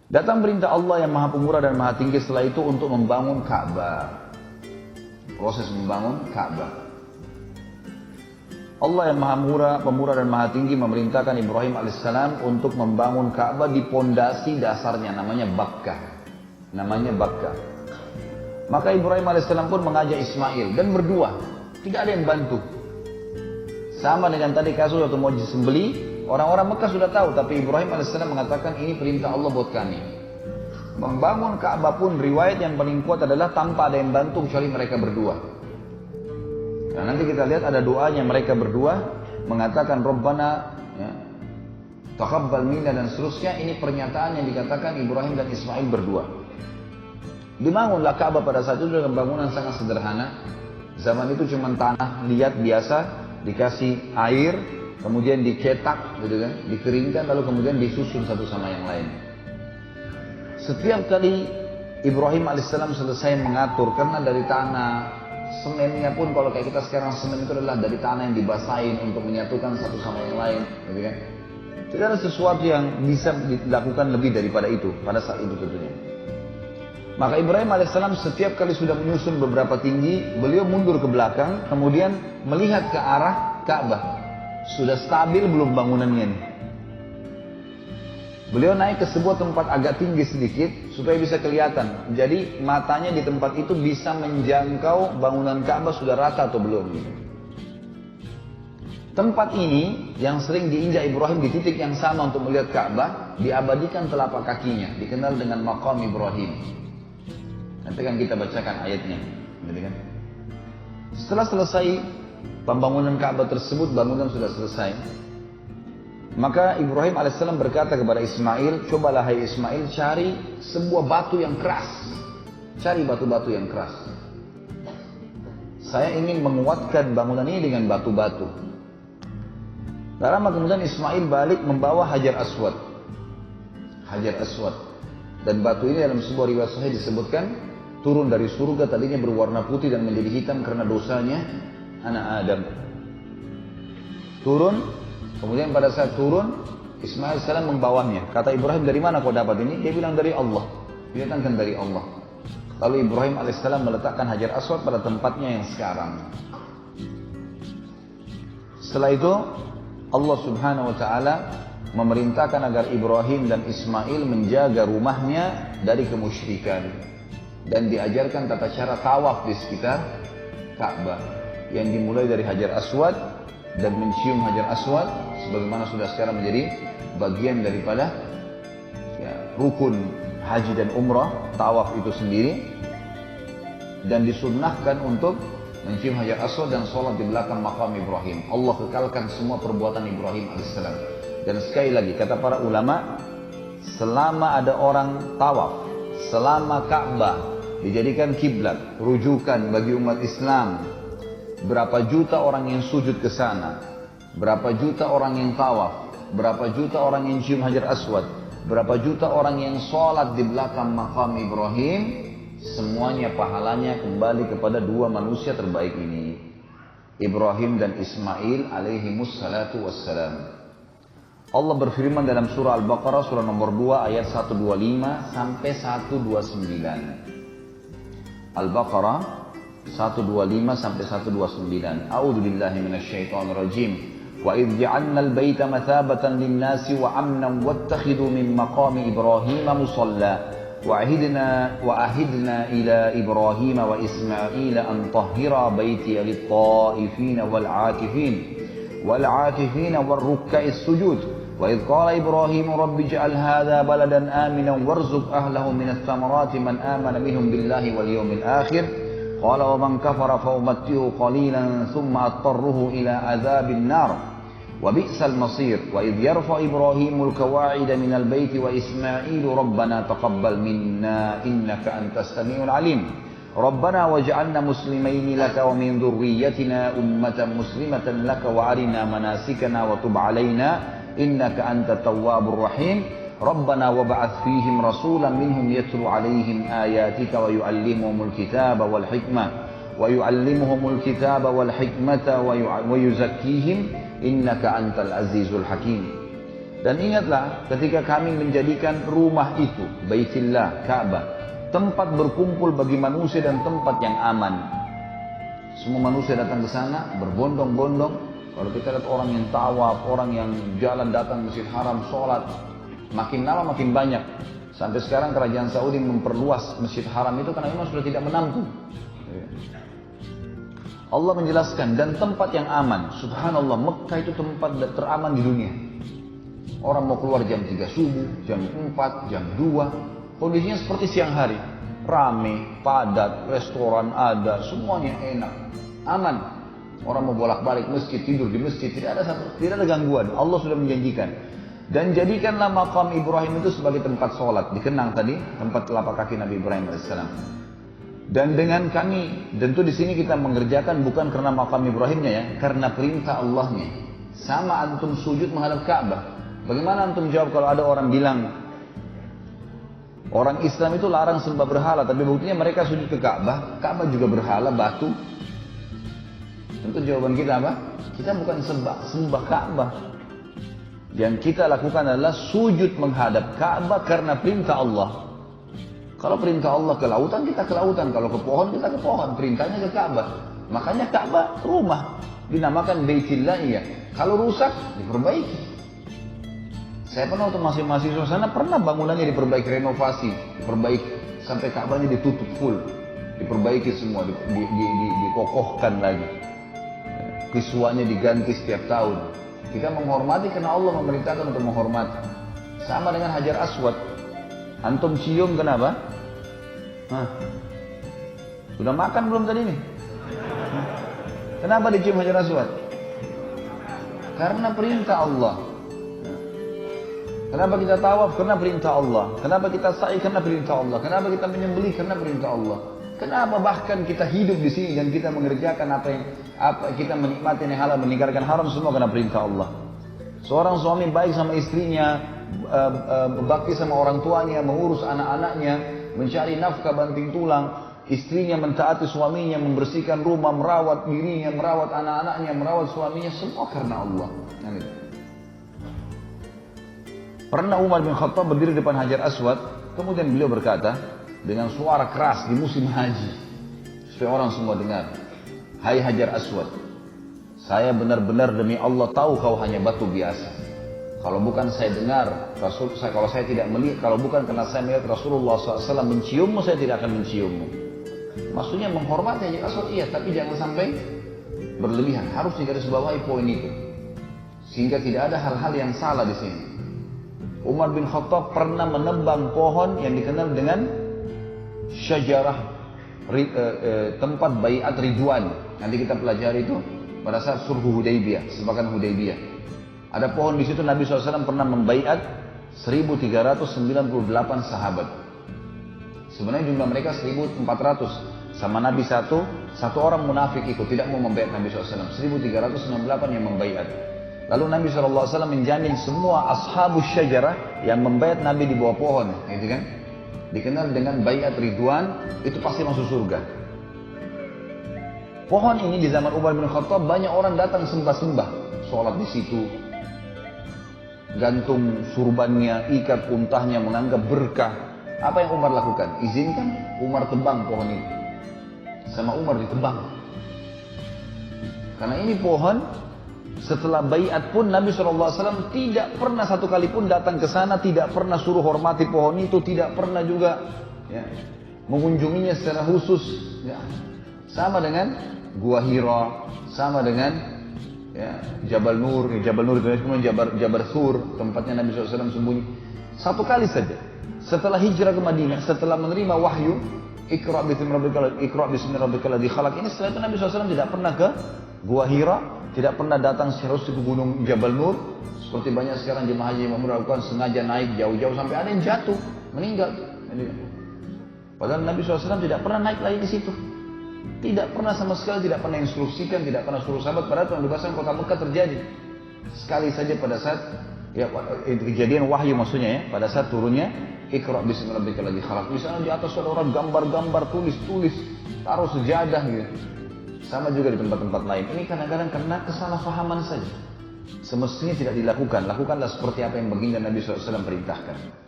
Datang perintah Allah yang maha pemurah dan maha tinggi setelah itu untuk membangun Ka'bah. Proses membangun Ka'bah. Allah yang maha murah, pemurah dan maha tinggi memerintahkan Ibrahim alaihissalam untuk membangun Ka'bah di pondasi dasarnya, namanya Bakkah. Maka Ibrahim alaihissalam pun mengajak Ismail dan berdua, tidak ada yang bantu. Sama dengan tadi kasus waktu mau disembeli, orang-orang Mekah sudah tahu, tapi Ibrahim alaihissalam mengatakan ini perintah Allah buat kami. Membangun Ka'bah pun riwayat yang paling kuat adalah tanpa ada yang bantu kecuali mereka berdua. Nah, nanti kita lihat ada doanya mereka berdua mengatakan Rabbana, ya, taqabbal minna dan seterusnya. Ini pernyataan yang dikatakan Ibrahim dan Ismail berdua. Dibangunlah Ka'bah pada saat itu dengan bangunan sangat sederhana. Zaman itu cuma tanah liat biasa, dikasih air, kemudian dicetak, gitu kan, dikeringkan, lalu kemudian disusun satu sama yang lain. Setiap kali Ibrahim alaihissalam selesai mengatur, karena dari tanah semennya pun kalau kayak kita sekarang semen itu adalah dari tanah yang dibasahin untuk menyatukan satu sama yang lain, gitu kan. Tidak ada sesuatu yang bisa dilakukan lebih daripada itu pada saat itu tentunya. Maka Ibrahim alaihissalam setiap kali sudah menyusun beberapa tinggi, beliau mundur ke belakang, kemudian melihat ke arah Ka'bah. Sudah stabil belum bangunannya nih? Beliau naik ke sebuah tempat agak tinggi sedikit supaya bisa kelihatan. Jadi matanya di tempat itu bisa menjangkau bangunan Ka'bah sudah rata atau belum. Tempat ini yang sering diinjak Ibrahim di titik yang sama untuk melihat Ka'bah, diabadikan telapak kakinya, dikenal dengan Maqam Ibrahim. Nanti kan kita bacakan ayatnya, gitu kan? Setelah selesai pembangunan Ka'bah tersebut, bangunan sudah selesai. Maka Ibrahim alaihissalam berkata kepada Ismail, cobalah hai Ismail cari sebuah batu yang keras. Cari batu-batu yang keras. Saya ingin menguatkan bangunan ini dengan batu-batu. Tak lama kemudian Ismail balik membawa Hajar Aswad. Hajar Aswad. Dan batu ini dalam sebuah riwayat sahih disebutkan turun dari surga, tadinya berwarna putih dan menjadi hitam karena dosanya anak Adam. Turun. Kemudian pada saat turun, Ismail salam membawanya. Kata Ibrahim, dari mana kau dapat ini? Dia bilang dari Allah. Dia datangkan dari Allah. Lalu Ibrahim alaihissalam meletakkan Hajar Aswad pada tempatnya yang sekarang. Setelah itu, Allah subhanahu wa ta'ala memerintahkan agar Ibrahim dan Ismail menjaga rumahnya dari kemusyrikan. Dan diajarkan tata cara tawaf di sekitar Ka'bah. Yang dimulai dari Hajar Aswad dan mencium Hajar Aswad sebagaimana sudah sekarang menjadi bagian daripada rukun haji dan umrah, tawaf itu sendiri, dan disunnahkan untuk mencium Hajar Aswad dan sholat di belakang makam Ibrahim. Allah kekalkan semua perbuatan Ibrahim alaihissalam. Dan sekali lagi kata para ulama, selama ada orang tawaf, selama Ka'bah dijadikan kiblat, rujukan bagi umat Islam, berapa juta orang yang sujud ke sana, berapa juta orang yang tawaf, berapa juta orang yang cium Hajar Aswad, berapa juta orang yang sholat di belakang makam Ibrahim, semuanya pahalanya kembali kepada dua manusia terbaik ini, Ibrahim dan Ismail alaihimus salatu wassalam. Allah berfirman dalam surah Al-Baqarah surah nomor 2 ayat 125 sampai 129. Al-Baqarah 125 sampai 129. A'udzu billahi minasyaitonir rajim. Wa idh ja'alna al-baita mathabatan lin-nasi wa amnan wattakhidhu min maqami Ibrahim musalla. وعهدنا إلى إبراهيم وإسماعيل أن طهرا بيتي للطائفين والعاكفين والركع السجود وإذ قال إبراهيم رب اجعل هذا بلدا آمنا وارزق أهله من الثمرات من آمن منهم بالله واليوم الآخر قال ومن كفر فأمتعه قليلا ثم أضطره إلى عذاب النار وبئس المصير وإذ يرفع إبراهيم القواعد من البيت وإسماعيل ربنا تقبل منا إنك أنت السميع العليم ربنا واجعلنا مسلمين لك ومن ذريتنا أمة مسلمة لك وأرنا مناسكنا وتب علينا إنك أنت التواب الرحيم ربنا وابعث فيهم رسولا منهم يتلو عليهم آياتك ويعلمهم الكتاب والحكمة ويزكيهم إنك أنت العزيز الحكيم. Dan ingatlah ketika kami menjadikan rumah itu, Baitillah, Ka'bah, tempat berkumpul bagi manusia dan tempat yang aman. Semua manusia datang ke sana berbondong-bondong. Kalau kita lihat orang yang tawaf, orang yang jalan datang ke Masjid Haram, sholat, makin lama makin banyak. Sampai sekarang kerajaan Saudi memperluas Masjid Haram itu karena memang sudah tidak menampung. Allah menjelaskan, dan tempat yang aman. Subhanallah, Mekah itu tempat teraman di dunia. Orang mau keluar jam 3 subuh, jam 4, jam 2. Kondisinya seperti siang hari. Rame, padat, restoran ada, semuanya enak. Aman. Orang mau bolak-balik masjid, tidur di masjid, tidak ada gangguan. Allah sudah menjanjikan. Dan jadikanlah makam Ibrahim itu sebagai tempat sholat. Dikenang tadi, tempat telapak kaki Nabi Ibrahim AS. Dan dengan kami, tentu di sini kita mengerjakan bukan karena makam Ibrahimnya ya, karena perintah Allahnya. Sama antum sujud menghadap Ka'bah. Bagaimana antum jawab kalau ada orang bilang orang Islam itu larang sembah berhala, tapi buktinya mereka sujud ke Ka'bah. Ka'bah juga berhala, batu. Tentu jawaban kita apa? Kita bukan sembah Ka'bah. Yang kita lakukan adalah sujud menghadap Ka'bah karena perintah Allah. Kalau perintah Allah ke lautan, kita ke lautan. Kalau ke pohon, kita ke pohon. Perintahnya ke Ka'bah. Makanya Ka'bah rumah. Dinamakan Baitillah ya. Kalau rusak, diperbaiki. Saya pernah waktu masih mahasiswa sana, pernah bangunannya diperbaiki, renovasi. Diperbaiki. Sampai Ka'bahnya ditutup full. Diperbaiki semua, dikokohkan lagi. Kiswanya diganti setiap tahun. Kita menghormati karena Allah memerintahkan untuk menghormati. Sama dengan Hajar Aswad. Antum cium kenapa? Hah? Sudah makan belum tadi nih? Kenapa dicium Hajar Aswad? Karena perintah Allah. Kenapa kita tawaf? Karena perintah Allah. Kenapa kita sa'i? Karena perintah Allah. Kenapa kita menyembelih? Karena perintah Allah. Kenapa bahkan kita hidup di sini dan kita mengerjakan apa kita menikmati yang halal, meninggalkan haram, semua karena perintah Allah. Seorang suami baik sama istrinya, berbakti sama orang tuanya, mengurus anak-anaknya, mencari nafkah banting tulang, istrinya mentaati suaminya, membersihkan rumah, merawat dirinya, merawat anak-anaknya, merawat suaminya, semua karena Allah. Pernah Umar bin Khattab berdiri depan Hajar Aswad, kemudian beliau berkata dengan suara keras di musim haji, supaya orang semua dengar, "Hai Hajar Aswad, saya benar-benar demi Allah tahu kau hanya batu biasa. Kalau bukan saya dengar, kalau saya tidak melihat, kalau bukan karena saya melihat Rasulullah SAW menciummu, saya tidak akan menciummu." Maksudnya menghormati Hajar Aswad, iya, tapi jangan sampai berlebihan. Harus digarisbawahi poin itu, sehingga tidak ada hal-hal yang salah di sini. Umar bin Khattab pernah menebang pohon yang dikenal dengan syajarah, tempat baiat Ridwan. Nanti kita pelajari itu pada saat sulh Hudaybiyah, kesepakatan Hudaybiyah. Ada pohon di situ Nabi SAW pernah membaiat 1398 sahabat. Sebenarnya jumlah mereka 1400. Sama Nabi satu orang munafik ikut, tidak mau membaiat Nabi SAW. 1398 yang membaiat. Lalu Nabi SAW menjamin semua ashabus syajarah yang membaiat Nabi di bawah pohon, gitu kan? Dikenal dengan baiat Ridwan, itu pasti masuk surga. Pohon ini di zaman Umar bin Khattab banyak orang datang sembah-sembah, sholat di situ, gantung surbannya, ikat untahnya, menganggap berkah. Apa yang Umar lakukan? Izinkan Umar tebang pohon ini. Sama Umar ditebang. Karena ini pohon, setelah baiat pun Nabi SAW tidak pernah satu kali pun datang ke sana, tidak pernah suruh hormati pohon itu, tidak pernah juga ya, mengunjunginya secara khusus. Ya. Sama dengan Gua Hira, sama dengan ya, Jabal Nur itu kemudian Jabal Sur, tempatnya Nabi SAW sembunyi. Satu kali saja. Setelah hijrah ke Madinah, setelah menerima wahyu, Iqra bismi rabbikal ladzi khalaq, ini setelah itu Nabi SAW tidak pernah ke Gua Hira, tidak pernah datang secara khusus ke gunung Jabal Nur, seperti banyak sekarang jemaah haji yang melakukan, sengaja naik jauh-jauh sampai ada yang jatuh, meninggal. Padahal Nabi SAW tidak pernah naik lagi di situ. Tidak pernah sama sekali, tidak pernah instruksikan, tidak pernah suruh sahabat. Padahal pembebasan kota Mekah terjadi sekali saja pada saat ya kejadian wahyu maksudnya ya, pada saat turunnya Iqra bismi rabbikal ladzi khalaq. Misalnya di atas ada orang gambar-gambar, tulis-tulis, taruh sejadah gitu. Sama juga di tempat-tempat lain. Ini kadang-kadang karena kesalahpahaman saja. semestinya tidak dilakukan. Lakukanlah seperti apa yang baginda Nabi SAW perintahkan.